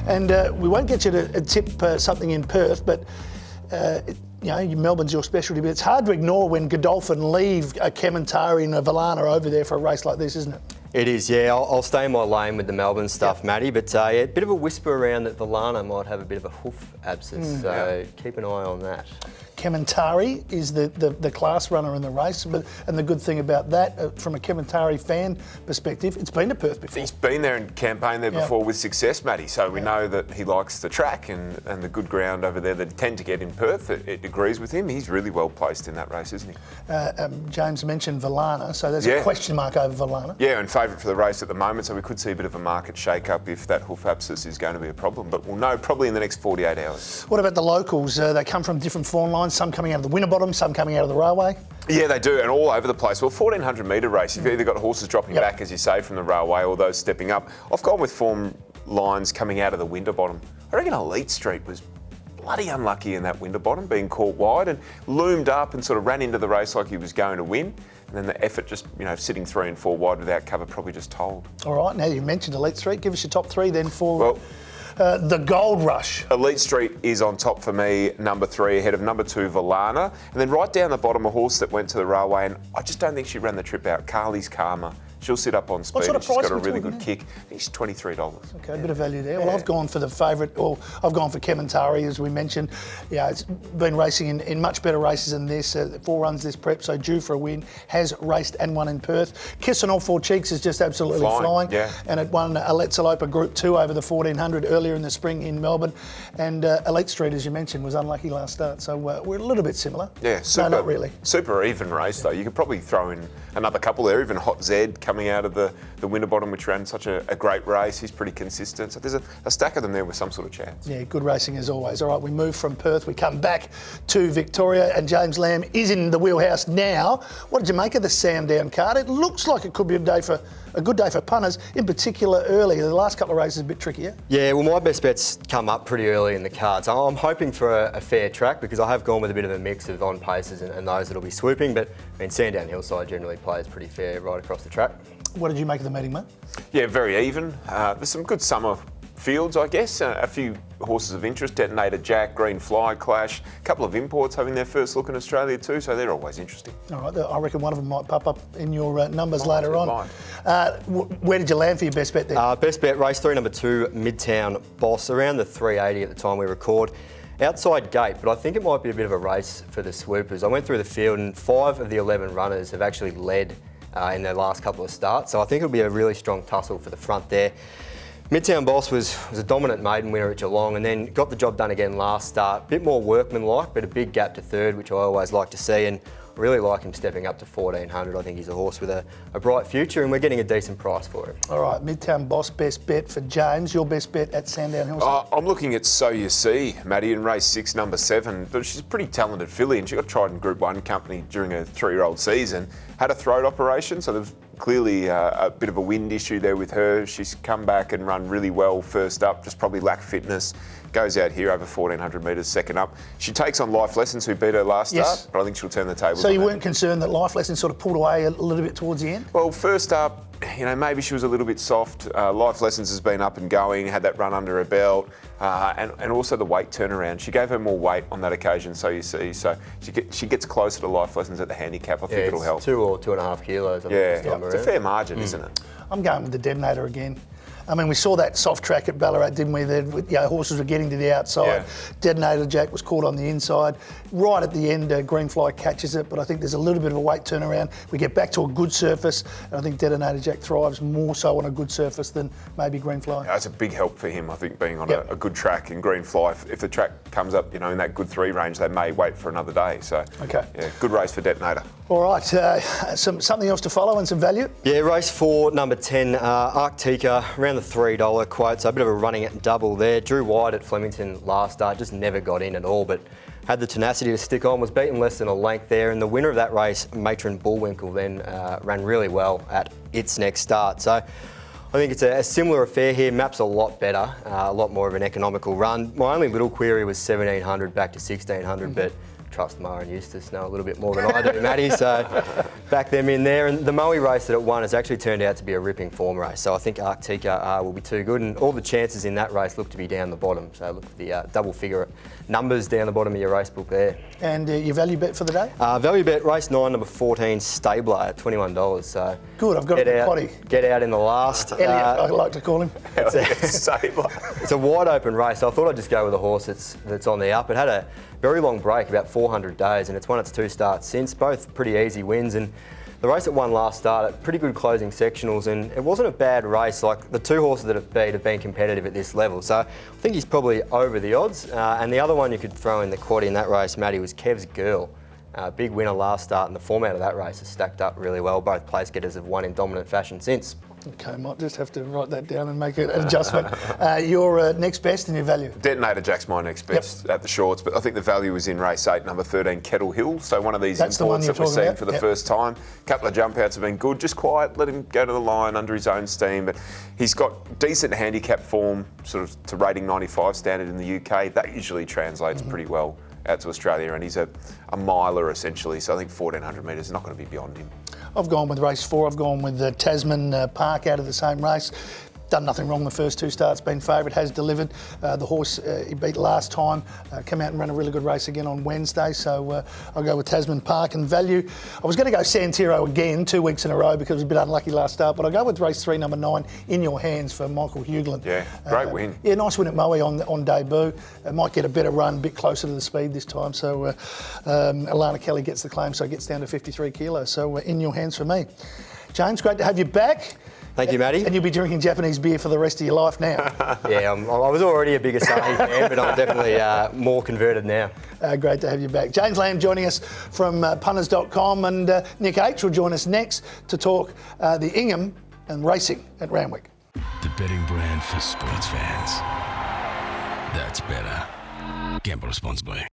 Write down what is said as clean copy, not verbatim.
And we won't get you to tip something in Perth, but Melbourne's your specialty, but it's hard to ignore when Godolphin leave a Kementari and a Villana over there for a race like this, isn't it? It is, yeah. I'll stay in my lane with the Melbourne stuff, Matty, but a bit of a whisper around that Villana might have a bit of a hoof abscess, so keep an eye on that. Kementari is the class runner in the race, and the good thing about that, from a Kementari fan perspective, it's been to Perth before. He's been there and campaigned there before with success, Matty, so we know that he likes the track and the good ground over there that he tend to get in Perth. It agrees with him. He's really well placed in that race, isn't he? James mentioned Villana, so there's a question mark over Villana. Yeah, and favourite for the race at the moment, so we could see a bit of a market shake-up if that hoof abscess is going to be a problem, but we'll know probably in the next 48 hours. What about the locals? They come from different form lines, some coming out of the Winterbottom, some coming out of the railway. Yeah, they do, and all over the place. Well, 1,400 metre race, you've either got horses dropping back, as you say, from the railway, or those stepping up. I've gone with form lines coming out of the Winterbottom. I reckon Elite Street was bloody unlucky in that Winterbottom, being caught wide and loomed up and sort of ran into the race like he was going to win. And then the effort just, sitting 3 and 4 wide without cover probably just told. All right, now you mentioned Elite Street. Give us your top 3 then for the Gold Rush. Elite Street is on top for me, number 3, ahead of number 2, Villana. And then right down the bottom, a horse that went to the railway, and I just don't think she ran the trip out, Carly's Karma. She'll sit up on speed. What sort of She's price got a really good kick. I think she's $23. Okay, a bit of value there. Well, I've gone for the favourite, I've gone for Kementari, as we mentioned. Yeah, it's been racing in much better races than this. 4 runs this prep, so due for a win. Has raced and won in Perth. Kiss on All Four Cheeks is just absolutely flying. Yeah. And it won a Let's Elopa Group 2 over the 1400 earlier in the spring in Melbourne. And Elite Street, as you mentioned, was unlucky last start. So we're a little bit similar. Yeah, super, no, not really. Super even race, though. You could probably throw in another couple there, even Hot Zed coming out of the Winterbottom, which ran such a great race. He's pretty consistent. So there's a stack of them there with some sort of chance. Yeah, good racing as always. All right, we move from Perth. We come back to Victoria, and James Lamb is in the wheelhouse now. What did you make of the Sandown card? It looks like it could be a good day for punters, in particular early. The last couple of races a bit trickier. Yeah, well, my best bets come up pretty early in the cards. I'm hoping for a fair track because I have gone with a bit of a mix of on paces and those that'll be swooping. But Sandown Hillside generally plays pretty fair right across the track. What did you make of the meeting, mate? Yeah, very even. There's some good summer fields, I guess. A few horses of interest, Detonator Jack, Green Fly Clash, a couple of imports having their first look in Australia too, so they're always interesting. All right, I reckon one of them might pop up in your numbers later on. Where did you land for your best bet there? Best bet, race 3, number 2, Midtown Boss, around the 380 at the time we record. Outside gate, but I think it might be a bit of a race for the swoopers. I went through the field and 5 of the 11 runners have actually led in their last couple of starts, so I think it'll be a really strong tussle for the front there. Midtown Boss was a dominant maiden winner at Geelong and then got the job done again last start. Bit more workmanlike, but a big gap to third, which I always like to see, and I really like him stepping up to 1,400. I think he's a horse with a bright future and we're getting a decent price for him. All right, Midtown Boss, best bet for James. Your best bet at Sandown Hillside? I'm looking at So You See, Matty, in race 6, number 7. She's a pretty talented filly and she got tried in Group 1 company during her 3-year-old season. Had a throat operation, so there's clearly a bit of a wind issue there with her. She's come back and run really well first up, just probably lacked fitness. Goes out here over 1,400 metres second up. She takes on Life Lessons, who beat her last start, but I think she'll turn the tables. So you weren't concerned that Life Lessons sort of pulled away a little bit towards the end? Well, first up, maybe she was a little bit soft. Life Lessons has been up and going, had that run under her belt, and also the weight turnaround. She gave her more weight on that occasion, So You See. So she gets closer to Life Lessons at the handicap. I think it'll help. 2 or 2.5 kilos. It's a fair margin, isn't it? I'm going with the Detonator again. I mean, we saw that soft track at Ballarat, didn't we? Horses were getting to the outside. Yeah. Detonator Jack was caught on the inside. Right at the end, Green Fly catches it, but I think there's a little bit of a weight turnaround. We get back to a good surface, and I think Detonator Jack thrives more so on a good surface than maybe Green Fly. That's a big help for him, I think, being on a good track. In Green Fly, if the track comes up, in that good 3 range, they may wait for another day. So, good race for Detonator. All right, something else to follow and some value? Yeah, race 4, number 10, Arctica, around the $3 quote, so a bit of a running double there. Drew wide at Flemington last start, just never got in at all, but had the tenacity to stick on, was beaten less than a length there, and the winner of that race, Matron Bullwinkle, then ran really well at its next start. So I think it's a similar affair here. Map's a lot better, a lot more of an economical run. My only little query was 1,700 back to 1,600, but trust Mara and Eustace know a little bit more than I do, Matty, so back them in there. And the Moe race that it won has actually turned out to be a ripping form race, so I think Arctica will be too good, and all the chances in that race look to be down the bottom, so look at the double figure numbers down the bottom of your race book there. And your value bet for the day? Value bet, race 9, number 14, Stabler at $21, so... Good, I've got a bit potty. Get out in the last. Elliot, I like to call him. It's a wide open race, so I thought I'd just go with a horse that's on the up. It had a very long break, about 400 days, and it's won its 2 starts since, both pretty easy wins. And the race it won last start at pretty good closing sectionals, and it wasn't a bad race. Like, the 2 horses that it beat have been competitive at this level, so I think he's probably over the odds. And the other one you could throw in the quad in that race, Matty, was Kev's Girl. Big winner last start, and the format of that race has stacked up really well. Both place getters have won in dominant fashion since. Okay, might just have to write that down and make an adjustment. Your next best and your value? Detonator Jack's my next best at the shorts, but I think the value is in race 8, number 13, Kettle Hill. So one of these imports that we're seeing for the first time. A couple of jump outs have been good, just quiet, let him go to the line under his own steam. But he's got decent handicap form, sort of to rating 95 standard in the UK. That usually translates pretty well out to Australia, and he's a miler essentially, so I think 1400 metres is not going to be beyond him. I've gone with race 4. I've gone with Tasman Park out of the same race. Done nothing wrong the first 2 starts, been favourite, has delivered. The horse he beat last time, came out and ran a really good race again on Wednesday, so I'll go with Tasman Park. And value, I was going to go Santiro again 2 weeks in a row because it was a bit unlucky last start, but I'll go with race 3, number 9, In Your Hands for Michael Hughlin. Yeah, great win. Yeah, nice win at Moe on debut. Might get a better run, a bit closer to the speed this time, so Alana Kelly gets the claim, so it gets down to 53 kilos, so In Your Hands for me. James, great to have you back. Thank you, Matty. And you'll be drinking Japanese beer for the rest of your life now. Yeah, I was already a big Asahi fan, but I'm definitely more converted now. Great to have you back. James Lamb joining us from punters.com, and Nick H will join us next to talk the Ingham and racing at Randwick. The betting brand for sports fans. That's better. Gamble responsibly.